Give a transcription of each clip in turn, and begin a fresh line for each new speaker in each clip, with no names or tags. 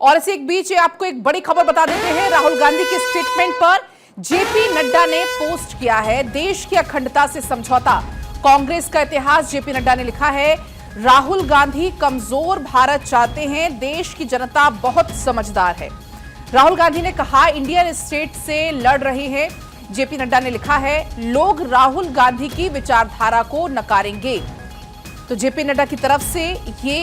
और इसी एक बीच आपको एक बड़ी खबर बता देते हैं। राहुल गांधी के स्टेटमेंट पर जेपी नड्डा ने पोस्ट किया है, देश की अखंडता से समझौता, कांग्रेस का इतिहास। जेपी नड्डा ने लिखा है, राहुल गांधी कमजोर भारत चाहते हैं, देश की जनता बहुत समझदार है। राहुल गांधी ने कहा, इंडियन स्टेट से लड़ रहे हैं। जेपी नड्डा ने लिखा है, लोग राहुल गांधी की विचारधारा को नकारेंगे। तो जेपी नड्डा की तरफ से ये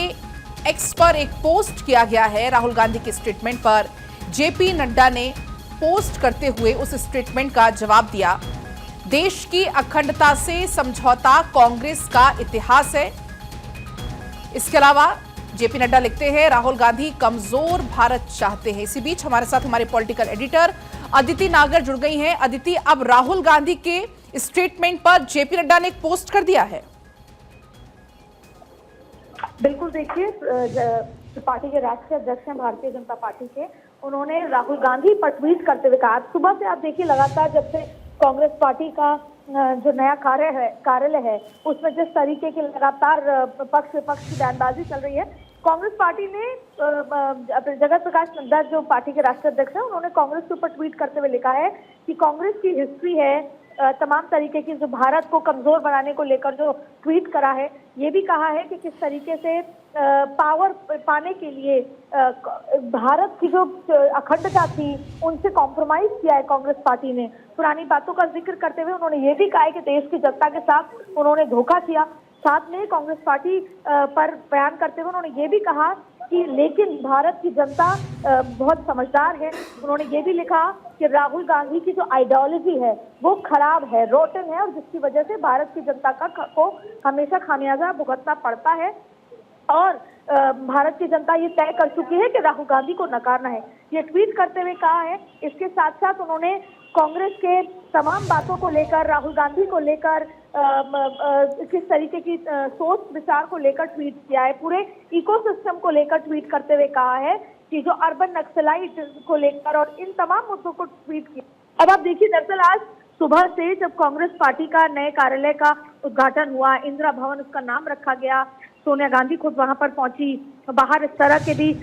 एक्स पर एक पोस्ट किया गया है। राहुल गांधी के स्टेटमेंट पर जेपी नड्डा ने पोस्ट करते हुए उस स्टेटमेंट का जवाब दिया। देश की अखंडता से समझौता कांग्रेस का इतिहास है। इसके अलावा जेपी नड्डा लिखते हैं, राहुल गांधी कमजोर भारत चाहते हैं। इसी बीच हमारे साथ हमारे पॉलिटिकल एडिटर अदिति नागर जुड़ गई हैं। अदिति, अब राहुल गांधी के स्टेटमेंट पर जेपी नड्डा ने एक पोस्ट कर दिया है।
बिल्कुल, देखिए, पार्टी के राष्ट्रीय अध्यक्ष हैं भारतीय जनता पार्टी के, उन्होंने राहुल गांधी पर ट्वीट करते हुए कहा, सुबह से आप देखिए लगातार जब से कांग्रेस पार्टी का जो नया कार्यालय है उसमें जिस तरीके की लगातार पक्ष विपक्ष की बयानबाजी चल रही है, कांग्रेस पार्टी ने जगत प्रकाश नड्डा जो पार्टी के राष्ट्रीय अध्यक्ष हैं, उन्होंने कांग्रेस के ऊपर ट्वीट करते हुए लिखा है कि कांग्रेस की हिस्ट्री है तमाम तरीके की, जो भारत को कमजोर बनाने को लेकर जो ट्वीट करा है, ये भी कहा है कि किस तरीके से पावर पाने के लिए भारत की जो अखंडता थी उनसे कॉम्प्रोमाइज किया है कांग्रेस पार्टी ने। पुरानी बातों का जिक्र करते हुए उन्होंने ये भी कहा है कि देश की जनता के साथ उन्होंने धोखा किया। साथ में कांग्रेस पार्टी पर बयान करते हुए उन्होंने ये भी कहा कि लेकिन भारत की जनता बहुत समझदार है। उन्होंने ये भी लिखा कि राहुल गांधी की जो आइडियोलॉजी है वो खराब है, रोटन है, और जिसकी वजह से भारत की जनता को हमेशा खामियाजा भुगतना पड़ता है। और भारत की जनता ये तय कर चुकी है कि राहुल गांधी को नकारना है, ये ट्वीट करते हुए कहा है। इसके साथ साथ उन्होंने कांग्रेस के तमाम बातों को लेकर, राहुल गांधी को लेकर, किस तरीके की सोच विचार को लेकर ट्वीट किया है, पूरे इकोसिस्टम को लेकर ट्वीट करते हुए कहा है कि जो अर्बन नक्सलाइट को लेकर और इन तमाम मुद्दों को ट्वीट किया। अब आप देखिए, दरअसल आज सुबह से जब कांग्रेस पार्टी का नए कार्यालय का उद्घाटन हुआ, इंदिरा भवन उसका नाम रखा गया, सोनिया गांधी खुद वहां पर पहुंची, बाहर इस तरह के भी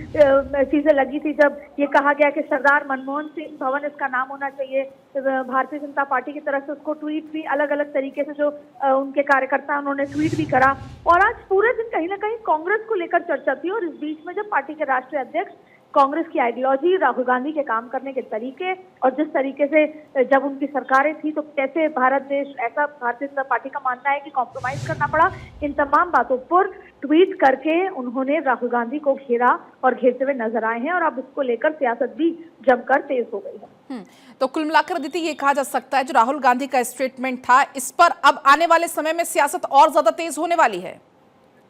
चीजें लगी थी जब ये कहा गया कि सरदार मनमोहन सिंह भवन इसका नाम होना चाहिए। भारतीय जनता पार्टी की तरफ से उसको ट्वीट भी अलग अलग तरीके से जो उनके कार्यकर्ता उन्होंने ट्वीट भी करा। और आज पूरे दिन कहीं ना कहीं कांग्रेस को लेकर चर्चा थी। और इस बीच में जब पार्टी के राष्ट्रीय अध्यक्ष कांग्रेस की आइडियोलॉजी, राहुल गांधी के काम करने के तरीके और जिस तरीके से जब उनकी सरकारें थी तो कैसे भारत देश, ऐसा भारतीय जनता पार्टी का मानना है कि कॉम्प्रोमाइज करना पड़ा, इन तमाम बातों पर ट्वीट करके उन्होंने राहुल गांधी को घेरा और घेरते हुए नजर आए हैं। और अब इसको लेकर सियासत भी जमकर तेज हो गई है।
तो कुल मिलाकर अदिति, ये कहा जा सकता है जो राहुल गांधी का स्टेटमेंट था, इस पर अब आने वाले समय में सियासत और ज्यादा तेज होने वाली है।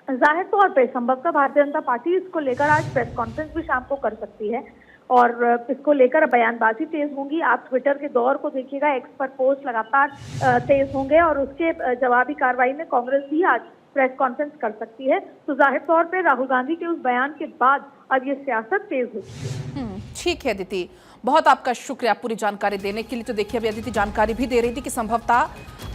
जाहिर तौर पे संभवतः भारतीय जनता पार्टी इसको लेकर आज प्रेस कॉन्फ्रेंस भी शाम को कर सकती है और इसको लेकर बयानबाजी तेज होंगी। आप ट्विटर के दौर को देखिएगा, एक्स पर पोस्ट लगातार तेज होंगे और उसके जवाबी कार्रवाई में कांग्रेस भी आज प्रेस कॉन्फ्रेंस कर सकती है। तो जाहिर तौर पे राहुल गांधी के उस बयान के बाद अब ये सियासत तेज हो चुकी है।
ठीक है अदिति, बहुत आपका शुक्रिया पूरी जानकारी देने के लिए। तो देखिए, अभी अदिति जानकारी भी दे रही थी कि संभवतः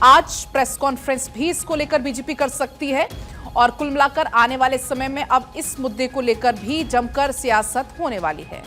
आज प्रेस कॉन्फ्रेंस भी इसको लेकर बीजेपी कर सकती है और कुल मिलाकर आने वाले समय में अब इस मुद्दे को लेकर भी जमकर सियासत होने वाली है।